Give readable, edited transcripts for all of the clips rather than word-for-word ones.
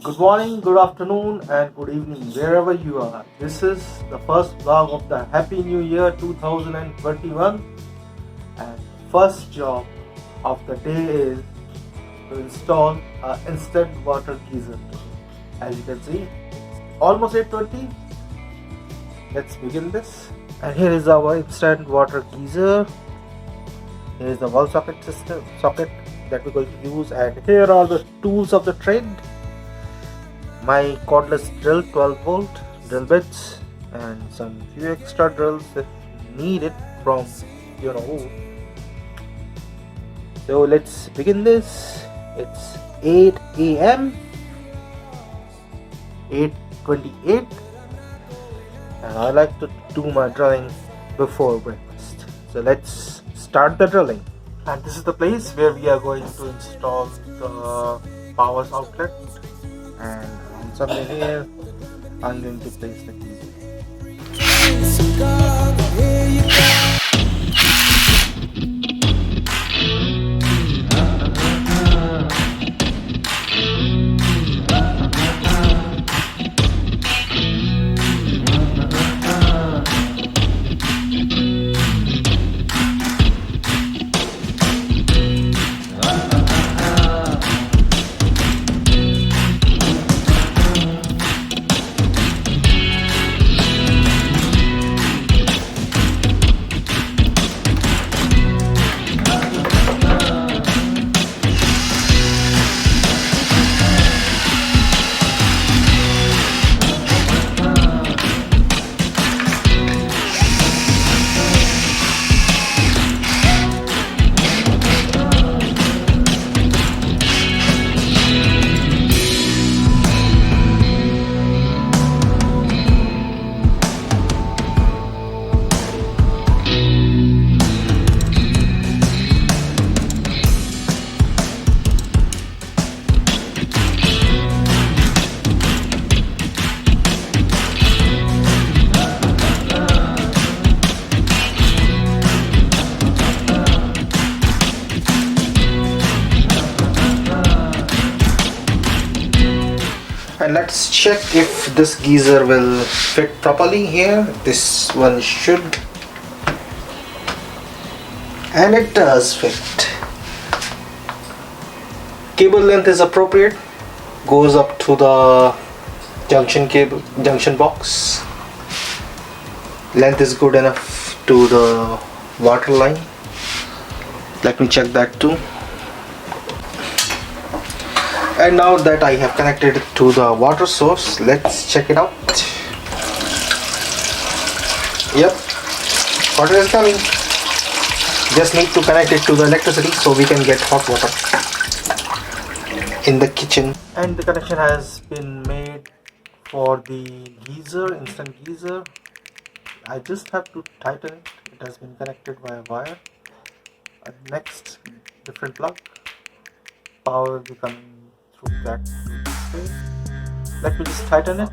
Good morning, good afternoon, and good evening, wherever you are. This is the first vlog of the Happy New Year 2021, and first job of the day is to install an instant water geyser. As you can see, it's almost 8:20. Let's begin this. And here is our instant water geyser. Here is the wall socket that we're going to use, and here are the tools of the trade. My cordless drill, 12 volt drill bits, and some few extra drills if needed from who. So let's begin this. It's 8 a.m. 8:28, and I like to do my drilling before breakfast. So let's start the drilling. And this is the place where we are going to install the power outlet, and somewhere here I'm going to place the geyser. And let's check if this geyser will fit properly here. This one should, and it does fit. Cable length is appropriate, goes up to the junction box. Length is good enough to the water line. Let me check that too. And now that I have connected it to the water source, let's check it out. Yep, water is coming. Just need to connect it to the electricity so we can get hot water in the kitchen. And the connection has been made for the geyser, instant geyser. I just have to tighten it. It has been connected by a wire. Next, different plug. Power will be coming through that way. Let me just tighten it.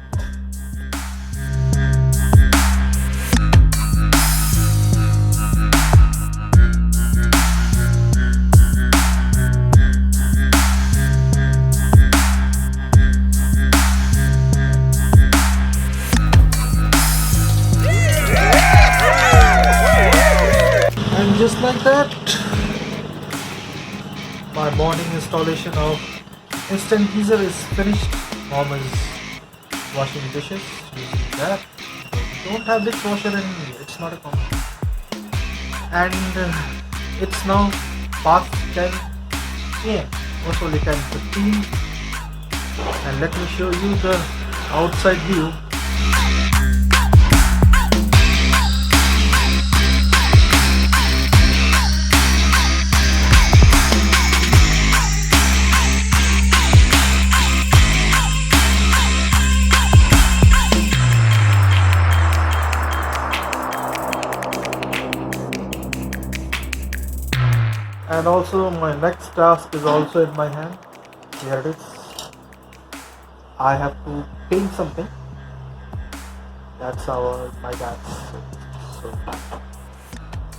And just like that, my morning installation of instant geyser is finished. Mom is washing dishes using that. We don't have dishwasher in here, it's not a problem. And it's now past 10 a.m. or only 10:15. And let me show you the outside view. And also my next task is also in my hand. Here it is. I have to paint something. That's my dad's. So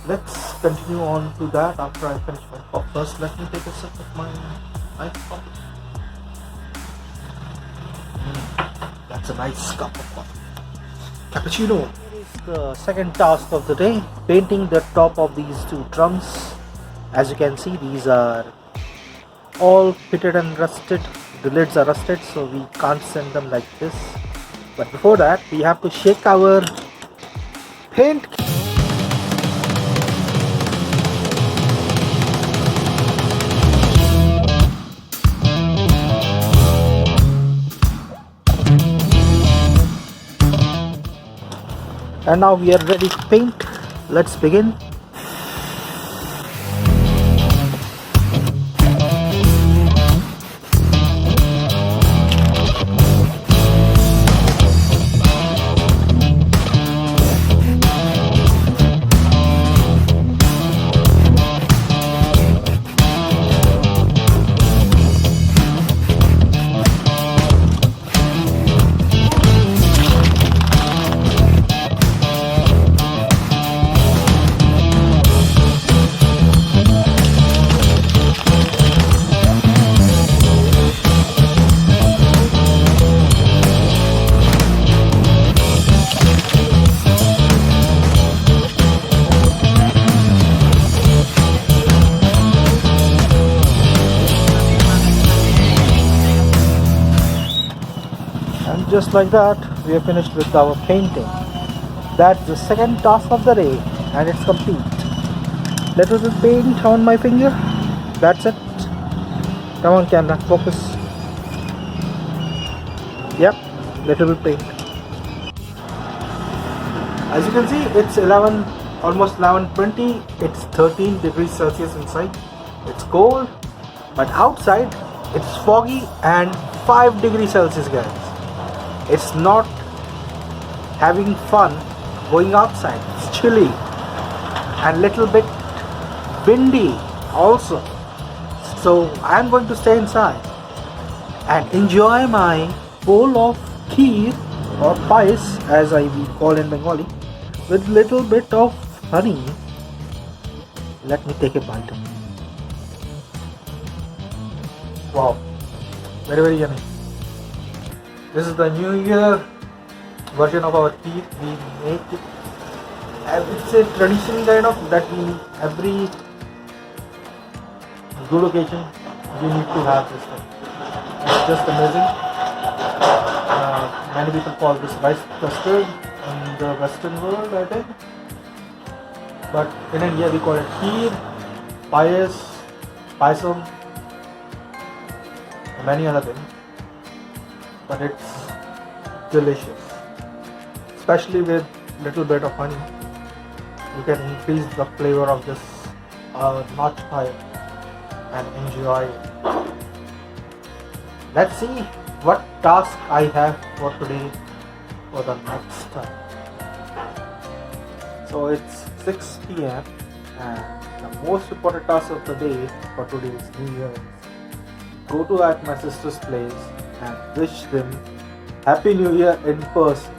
let's continue on to that after I finish my pop. First let me take a sip of my ice coffee. It's a nice cup of coffee. Cappuccino. Here is the second task of the day, painting the top of these two drums. As you can see, these are all pitted and rusted. The lids are rusted, so we can't send them like this. But before that, we have to shake our paint. And now we are ready to paint. Let's begin. And just like that, we are finished with our painting. That's the second task of the day, and it's complete. Little bit paint on my finger. That's it. Come on, camera, focus. Yep, little bit paint. As you can see, it's 11, almost 11:20. It's 13 degrees Celsius inside. It's cold, but outside it's foggy and 5 degrees Celsius, guys. It's not having fun going outside. It's chilly and little bit windy also. So I'm going to stay inside and enjoy my bowl of kheer or payas, as I will call in Bengali, with little bit of honey. Let me take a bite. Wow, very, very yummy. This is the New Year version of our kheer. We make it, it's a tradition kind of that we, every good occasion, we need to have this thing. It's just amazing. Many people call this rice custard in the Western world, I think. But in India we call it kheer, payas, paisam, and many other things. But it's delicious, especially with little bit of honey. You can increase the flavor of this notch higher and enjoy it. Let's see what task I have for today for the next time. So it's 6 p.m. and the most important task of the day for today is New Year. Go to at my sister's place and wish them Happy New Year in person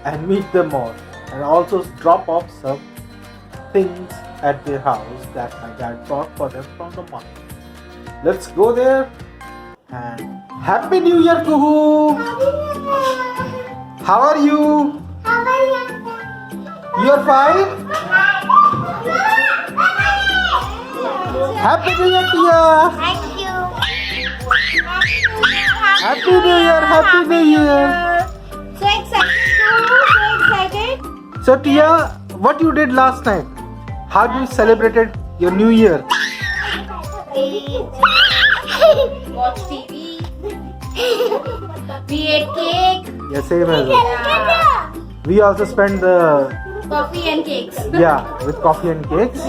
and meet them all, and also drop off some things at their house that my dad brought for them from the market. Let's go there and Happy New Year, Kuhu! How are you? You're fine? Happy New Year, Tia! Thank you. Happy New Year! Happy New Year! So excited, so excited. So Tia, what you did last night? How you celebrated your New Year? Watch TV. We ate cake. Yeah, same as well. Yeah. We also spent the Coffee and cakes. with coffee and cakes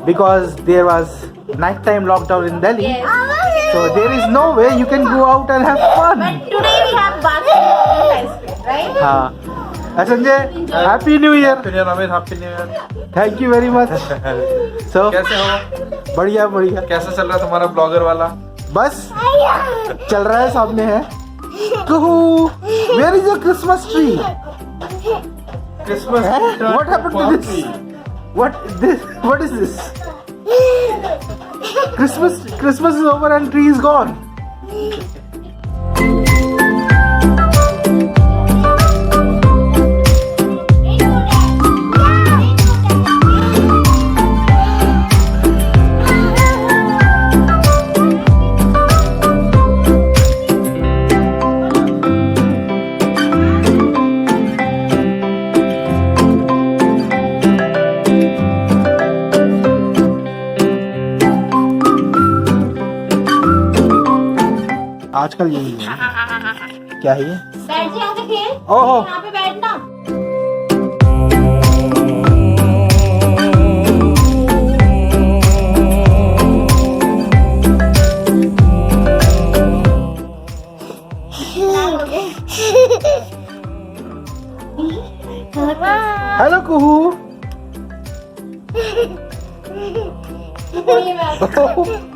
because there was nighttime lockdown in Delhi. Yes. So there is no way you can go out and have fun. But today we have basketball ice cream, right? हाँ. Sanjay, Happy New Year. Happy New Year, Amit. Happy New Year. Thank you very much. So कैसे हो? बढ़िया बढ़िया. कैसा चल रहा है तुम्हारा ब्लॉगर वाला? बस चल रहा है, सामने है. Kuhu, where is your Christmas tree? Christmas. What happened to this? What is this? Christmas is over and tree is gone. आजकल यही है। क्या है ये? बैठ जा यहाँ पे खेल। ओहो। यहाँ पे बैठना। Hello Kuhu.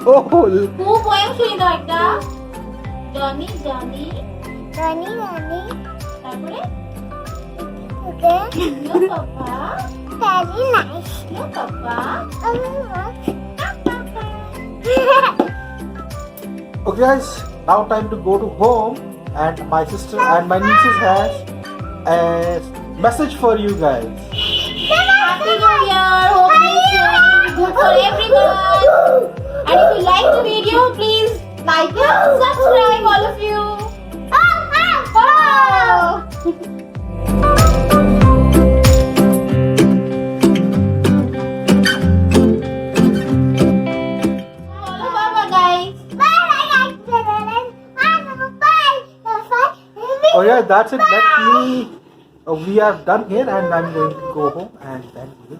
Oh Who poem শুনি দাও একটা জনি জনি তারপরে you papa you papa Okay guys, now time to go to home, and my sister and my nieces has a message for you guys. Happy New Year. Hope this year will be good for everyone. And if you like the video, please like and subscribe, all of you. Follow Papa, guys. Oh yeah, that's it. Let me. We are done here, and I'm going to go home, and then we will